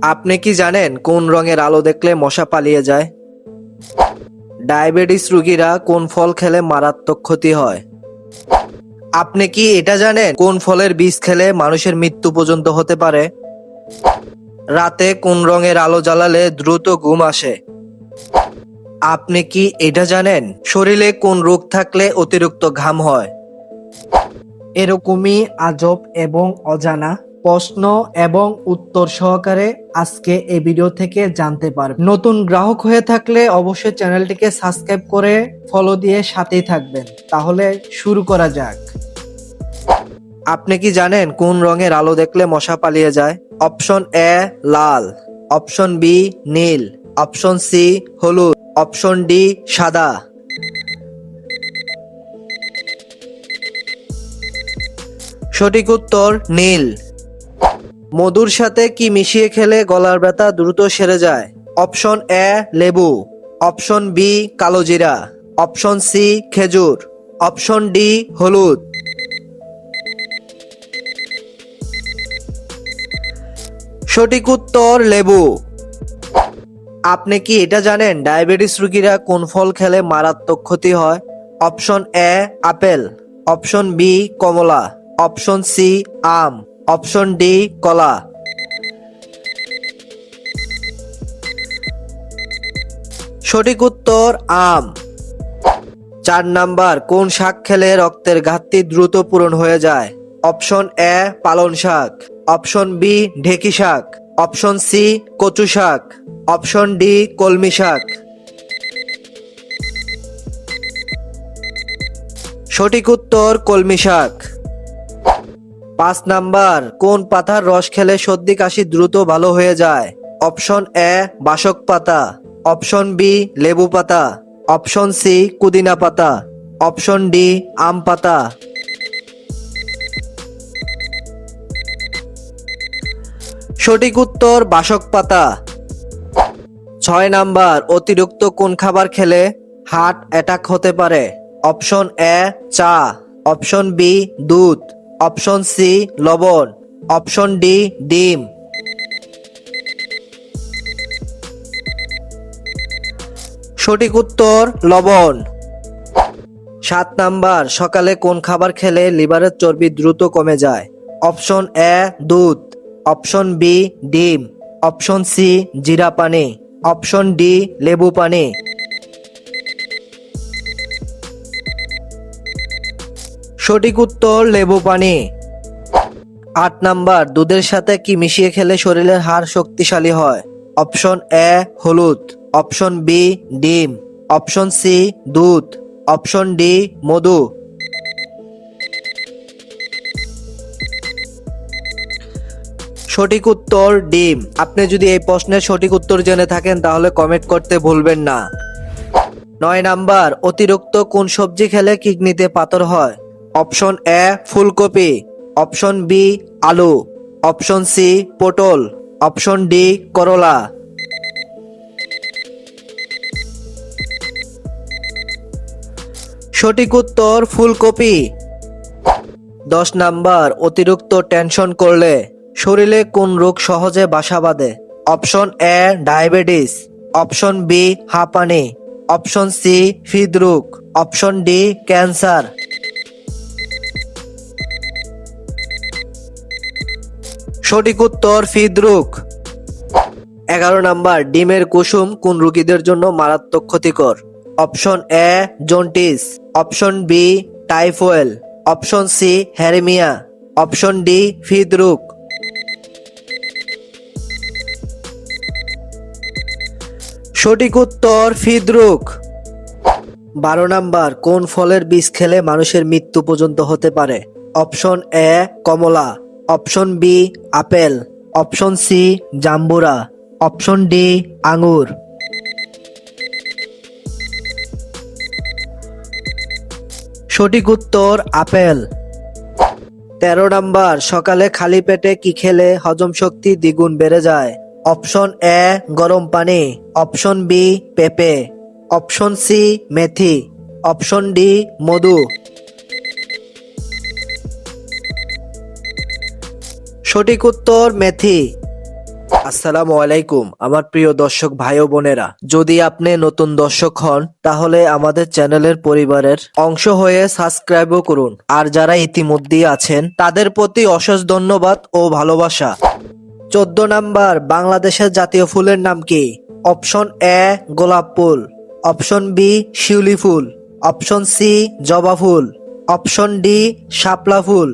আপনি কি জানেন কোন রঙের আলো দেখলে মশা পালিয়ে যায়? ডায়াবেটিস রোগীরা কোন ফল খেলে মারাত্মক ক্ষতি হয়? আপনি কি এটা জানেন কোন ফলের বীজ খেলে মানুষের মৃত্যু পর্যন্ত হতে পারে? রাতে কোন রঙের আলো জ্বালালে দ্রুত ঘুম আসে? আপনি কি এটা জানেন শরীরে কোন রোগ থাকলে অতিরিক্ত ঘাম হয়? এরকমই আজব এবং অজানা প্রশ্ন এবং উত্তর সহকারে আজকে এই ভিডিও থেকে জানতে পারবেন। নতুন গ্রাহক হয়ে থাকলে অবশ্যই চ্যানেলটিকে সাবস্ক্রাইব করে ফলো দিয়ে সাথেই থাকবেন। তাহলে শুরু করা যাক। আপনি কি জানেন কোন রঙের আলো দেখলে মশা পালিয়ে যায়? অপশন এ লাল, অপশন বি নীল, অপশন সি হলুদ, অপশন ডি সাদা। সঠিক উত্তর নীল। মধুর সাথে কি মিশিয়ে খেলে গলার ব্যথা দ্রুত সেরে যায়? অপশন এ লেবু, অপশন বি কালোজিরা, অপশন সি খেজুর, অপশন ডি হলুদ। সঠিক উত্তর লেবু। আপনি কি এটা জানেন ডায়াবেটিস রোগীরা কোন ফল খেলে মারাত্মক ক্ষতি হয়? Option A apple, option B কমলা, অপশন সি আম, অপশন ডি কলা। সঠিক উত্তর আম। 4 নাম্বার কোন শাক খেলে রক্তের ঘাটতি দ্রুত পূরণ হয়ে যায়? অপশন এ পালং শাক, অপশন বি ঢেকি শাক, অপশন সি কচু শাক, অপশন ডি কলমি শাক। সঠিক উত্তর কলমি শাক। 5 নাম্বার কোন পাতার রস খেলে সর্দি কাশি দ্রুত ভালো হয়ে যায়? অপশন এ বাসক পাতা, অপশন বি লেবু পাতা, অপশন সি পুদিনা পাতা, অপশন ডি আম পাতা। সঠিক উত্তর বাসক পাতা। 6 নাম্বার অতিরিক্ত কোন খাবার খেলে হার্ট অ্যাটাক হতে পারে? অপশন এ চা, অপশন বি দুধ, অপশন সি লবণ, অপশন ডি ডিম। সঠিক উত্তর লবণ। 7 নাম্বার সকালে কোন খাবার খেলে লিভারের চর্বি দ্রুত কমে যায়? অপশন এ দুধ, অপশন বি ডিম, অপশন সি জিরা পানি, অপশন ডি লেবু পানি। সঠিক উত্তর লেবু পানি। 8 নাম্বার দুধের সাথে কি মিশিয়ে খেলে শরীরের হাড় শক্তিশালী হয়? অপশন এ হলুদ, অপশন বি ডিম, অপশন সি দুধ, অপশন ডি মধু। সঠিক উত্তর ডিম। আপনি যদি এই প্রশ্নের সঠিক উত্তর জেনে থাকেন তাহলে কমেন্ট করতে ভুলবেন না। 9 নাম্বার অতিরিক্ত কোন সবজি খেলে কিডনিতে পাথর হয়? অপশন এ ফুলকপি, অপশন বি আলু, অপশন সি পটল, অপশন ডি করলা। সঠিক উত্তর ফুলকপি। 10 নাম্বার অতিরিক্ত টেনশন করলে শরীরে কোন রোগ সহজে বাসা বাঁধে? Option A diabetes, option B হাঁপানি, অপশন সি হৃদরোগ, অপশন ডি ক্যান্সার। সঠিক উত্তর হৃদরোগ। 11 নাম্বার ডিমের কুসুম কোন রোগীদের জন্য মারাত্মক ক্ষতিকর? Option A jaundice, option B typhoid, option C হ্যারিমিয়া, অপশন ডি হৃদরোগ। সঠিক উত্তর হৃদরোগ। 12 নাম্বার কোন ফলের বীজ খেলে মানুষের মৃত্যু পর্যন্ত হতে পারে? অপশন এ কমলা, option B apple, option C জাম্বুরা, অপশন ডি আঙ্গুর। সঠিক উত্তর আপেল। 13 নাম্বার সকালে খালি পেটে কি খেলে হজম শক্তি দ্বিগুণ বেড়ে যায়? অপশন এ গরম পানি, অপশন বি পেঁপে, অপশন সি মেথি, অপশন ডি মধু। সঠিক উত্তর মেথি। আসসালামু আলাইকুম আমার প্রিয় দর্শক ভাই ও বোনেরা, যদি আপনি নতুন দর্শক হন তাহলে আমাদের চ্যানেলের পরিবারের অংশ হয়ে সাবস্ক্রাইবও করুন, আর যারা ইতিমধ্যেই আছেন তাদের প্রতি অশেষ ধন্যবাদ ও ভালোবাসা। 14 নাম্বার, বাংলাদেশের জাতীয় ফুলের নাম কি? অপশন এ গোলাপ ফুল, অপশন বি শিউলি ফুল, অপশন সি জবা ফুল, অপশন ডি শাপলা ফুল।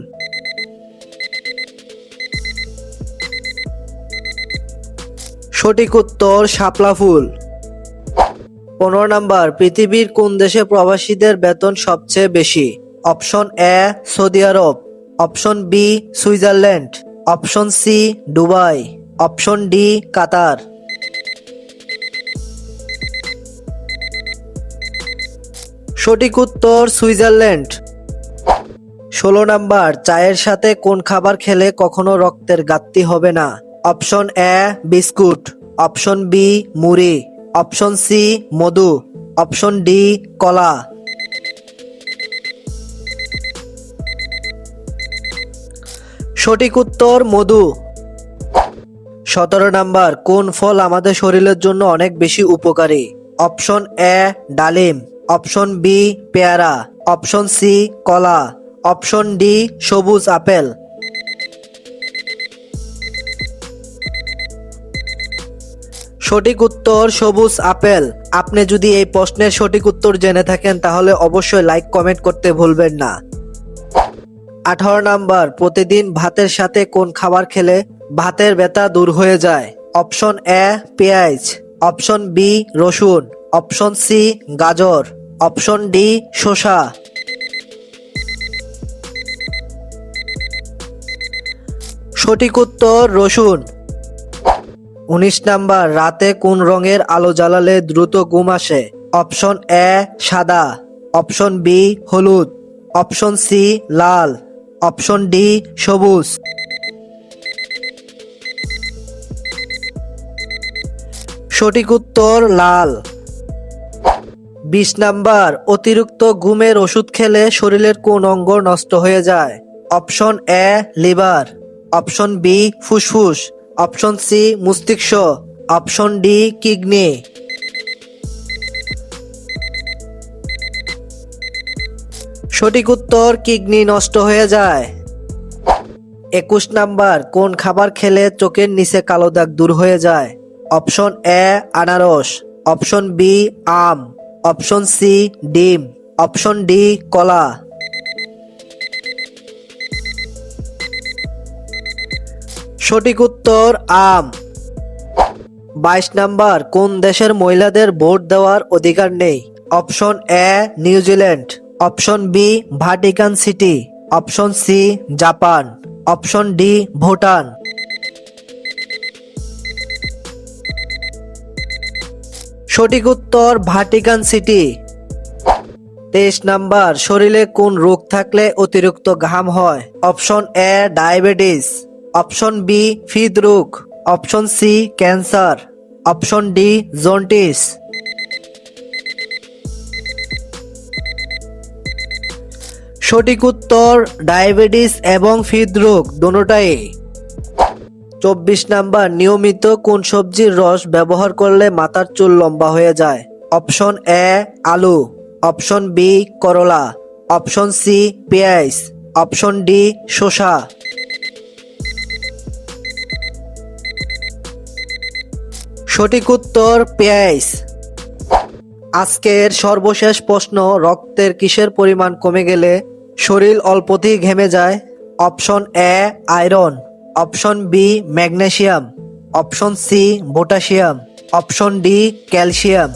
সঠিক উত্তর শাপলা ফুল। 15 নাম্বার, পৃথিবীর কোন দেশে প্রবাসীদের বেতন সবচেয়ে বেশি? Option A Saudi Arab, option B Switzerland, option C Dubai, option D Qatar. সঠিক উত্তর সুইজারল্যান্ড। 16 নাম্বার, চায়ের সাথে কোন খাবার খেলে কখনো রক্তের ঘাটতি হবে না? Option A biscuit, option B মুড়ি, অপশন সি মধু, অপশন ডি কলা। সঠিক উত্তর মধু। 17 নাম্বার, কোন ফল আমাদের শরীরের জন্য অনেক বেশি উপকারী? অপশন এ ডালিম, অপশন বি পেয়ারা, অপশন সি কলা, অপশন ডি সবুজ আপেল। সঠিক উত্তর সবুজ আপেল। আপনি যদি এই প্রশ্নের সঠিক উত্তর জেনে থাকেন তাহলে অবশ্যই লাইক কমেন্ট করতে ভুলবেন না। 18 নাম্বার, প্রতিদিন ভাতের সাথে কোন খাবার খেলে ভাতের ব্যথা দূর হয়ে যায়? অপশন এ পেঁয়াজ, অপশন বি রসুন, অপশন সি গাজর, অপশন ডি শসা। সঠিক উত্তর রসুন। 19 নাম্বার, রাতে কোন রঙের আলো জ্বালালে দ্রুত ঘুম আসে? অপশন এ সাদা, অপশন বি হলুদ, অপশন সি লাল, অপশন ডি সবুজ। সঠিক উত্তর লাল। 20 নাম্বার, অতিরিক্ত ঘুমের ওষুধ খেলে শরীরের কোন অঙ্গ নষ্ট হয়ে যায়? Option A liver, option B ফুসফুস, অপশন সি মস্তিষ্ক, অপশন ডি কিডনি। সঠিক উত্তর কিডনি নষ্ট হয়ে যায়। 21 নাম্বার, কোন খাবার খেলে চোখের নিচে কালো দাগ দূর হয়ে যায়? অপশন এ আনারস, অপশন বি আম, অপশন সি ডিম, অপশন ডি কলা। সঠিক উত্তর আম। 22 নাম্বার, কোন দেশের মহিলাদের ভোট দেওয়ার অধিকার নেই? Option A New Zealand, option B Vatican City, option C Japan, option D Bhutan. সঠিক উত্তর ভাটিকান সিটি। 23 নাম্বার, শরীরে কোন রোগ থাকলে অতিরিক্ত ঘাম হয়? Option A diabetes, option B হৃদরোগ, option C cancer, option D jaundice. সঠিক উত্তর ডায়াবেটিস এবং হৃদরোগ দুটোটাই। 24 নাম্বার, নিয়মিত কোন সবজির রস ব্যবহার করলে মাথার চুল লম্বা হয়ে যায়? অপশন এ আলু, অপশন বি করলা, অপশন সি পেঁয়াজ, অপশন ডি শসা। সঠিক উত্তর পেঁয়াজ। আজকের সর্বশেষ প্রশ্ন, রক্তের কিসের পরিমাণ কমে গেলে শরীর অল্পতেই ঘেমে যায়? Option A iron, option B magnesium, option C potassium, option D calcium.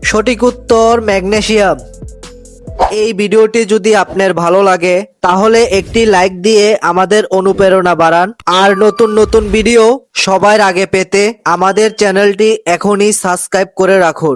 সঠিক উত্তর ম্যাগনেসিয়াম। এই ভিডিওটি যদি আপনার ভালো লাগে তাহলে একটি লাইক দিয়ে আমাদের অনুপ্রেরণা বাড়ান, আর নতুন নতুন ভিডিও সবার আগে পেতে আমাদের চ্যানেলটি এখনই সাবস্ক্রাইব করে রাখুন।